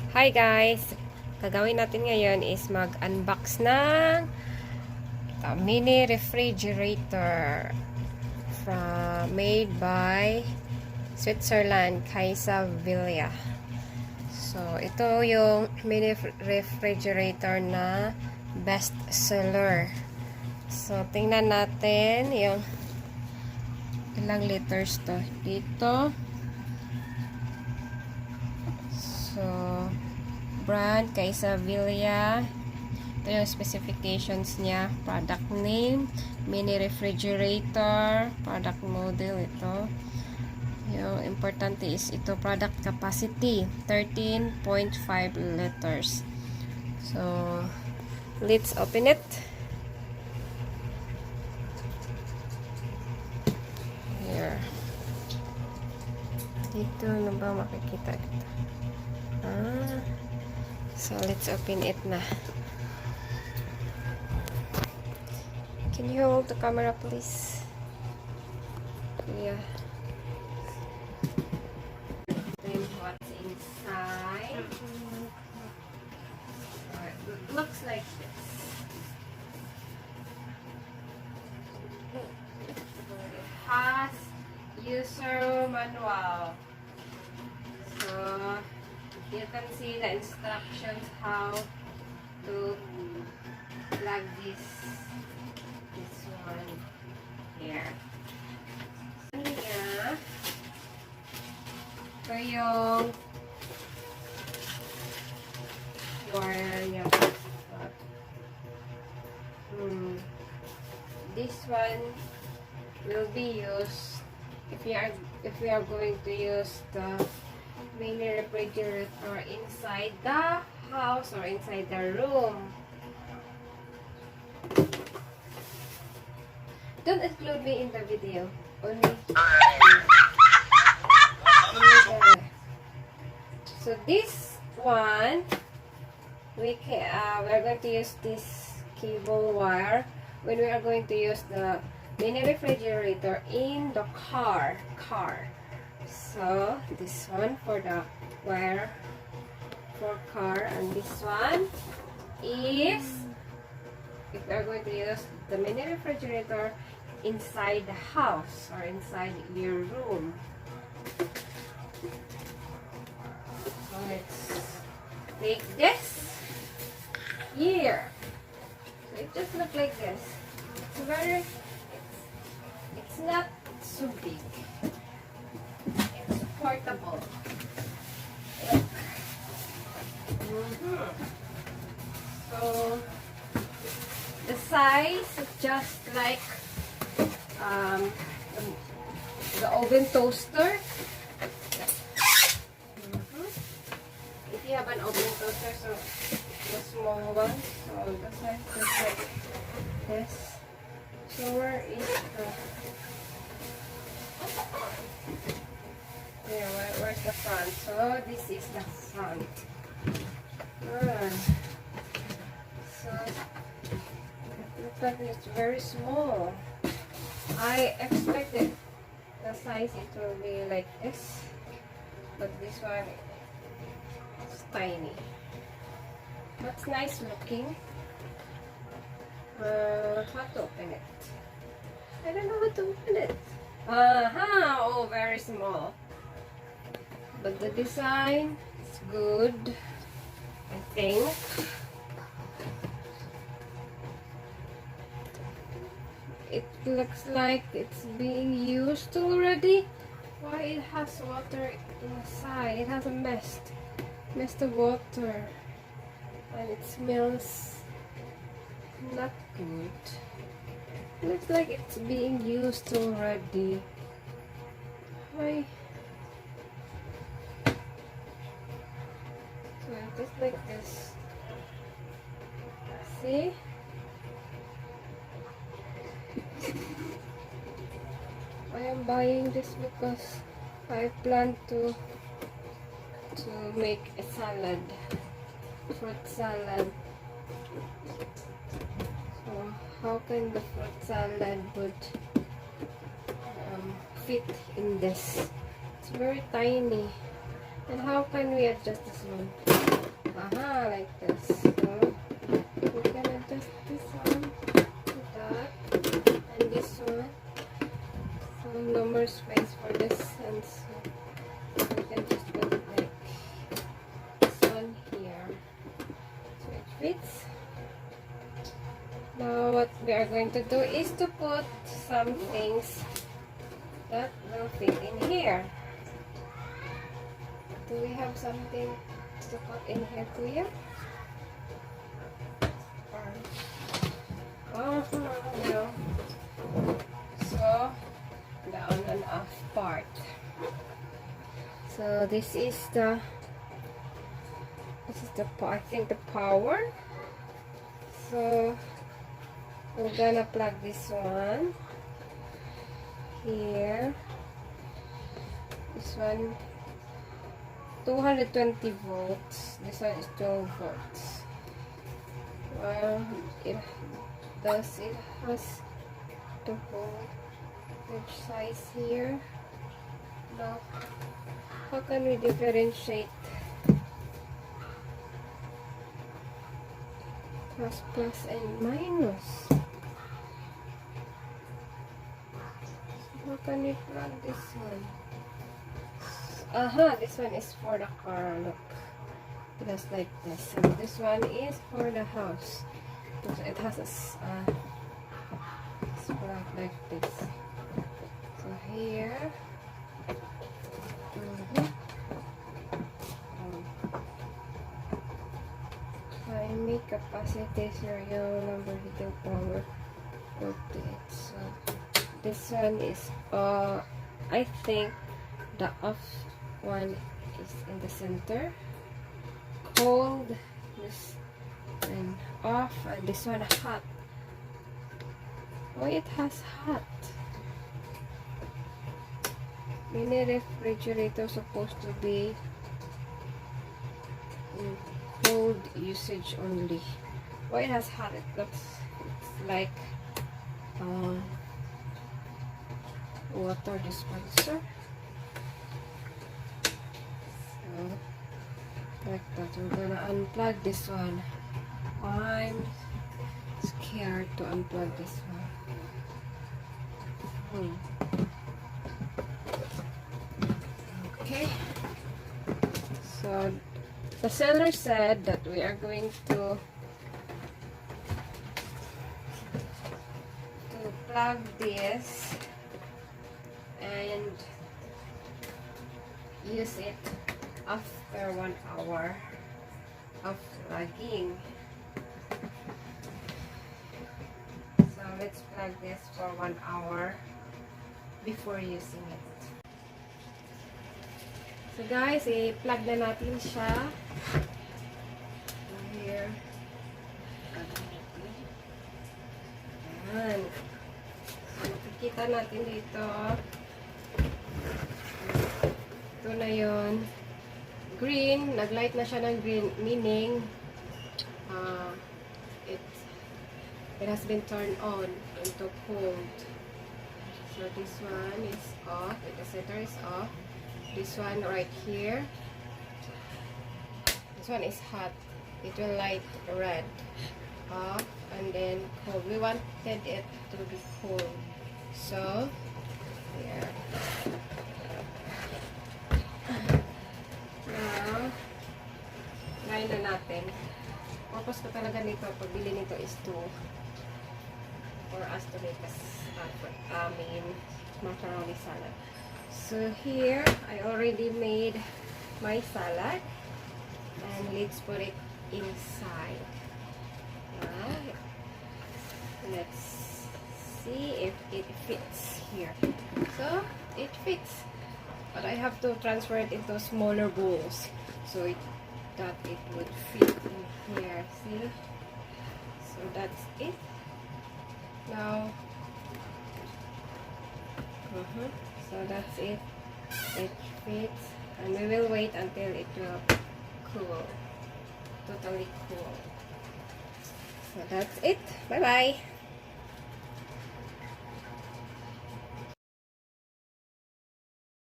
Hi guys! Gagawin natin ngayon is mag-unbox ng mini refrigerator made by Switzerland, Kaisa. So, ito yung mini refrigerator na best seller. So, tingnan natin yung ilang liters to dito. So, brand Kaisa. Ito yung specifications niya. Product name, mini refrigerator, product model ito. Yung importante is ito, product capacity 13.5 liters. So, let's open it. Here. Dito na ba makikita ito? So let's open it na. Can you hold the camera please? Yeah. Then what's inside? It looks like this. It has user manual. So you can see the instructions how to plug this one here. Yeah. Ito yung wire niya. This one will be used if we are going to use the mini refrigerator inside the house or inside the room. Don't include me in the video. Only. So this one, we're going to use this cable wire when we are going to use the mini refrigerator in the car. So this one for the wire for car, and this one is if we are going to use the mini refrigerator inside the house or inside your room. So let's take this here. So it just looks like this. It's not so big. It's portable. So the size is just like the oven toaster. If you have an oven toaster, so the small one, so the size is like this. So where is the where's the front? So this is the front. So it looks like it's very small. I expected the size it will be like this, but this one is tiny. That's nice looking. How to open it? I don't know how to open it. Oh, very small. But the design is good, I think. It looks like it's being used already. Why it has water inside? It has a mist of water, and it smells not good. Looks like it's being used already. Why? So just like this. See? I am buying this because I plan to make a salad, fruit salad. So how can the fruit salad would fit in this? It's very tiny. And how can we adjust this one? Like this. So we can adjust this one to that, and this one. So no more space for this, and so we can just put it like this one here. So it fits. Now what we are going to do is to put some things that will fit in here. Do we have something to put in here, Kuya? No. So the on and off part. So this is the I think the power. So we're gonna plug this one here. This one 220 volts. This one is 12 volts. Well, it has to hold which size here. Now, how can we differentiate plus and minus? How can we plug this one? This one is for the car. Look, just like this. And this one is for the house. It has a plug like this. So here, high capacity serial number heating power 48. So this one is I think the off one is in the center, cold, this and off, and this one hot. Oh, it has hot. Mini refrigerator supposed to be in cold usage only. Oh, it has hot. It looks like water dispenser. Like that. We're gonna unplug this one. I'm scared to unplug this one. Okay. So the seller said that we are going to plug this and use it after 1 hour of plugging. So let's plug this for 1 hour before using it. So guys, i-plug na natin siya. So here. Ayan. So makikita natin dito. Ito na yun. Green, naglight na siya ng green, meaning it has been turned on into cold. So this one is off, the center is off. This one right here, this one is hot, it will light red, off, and then cold. We wanted it to be cold, so here. Now, try na natin. Purpose ko talaga nito, pagbili nito is for us to make macaroni salad. So here, I already made my salad, and let's put it inside. Now, let's see if it fits here. So, it fits. But I have to transfer it into smaller bowls so that it would fit in here. See? So that's it. Now, so that's it. It fits, and we will wait until it will cool, totally cool. So that's it. Bye bye.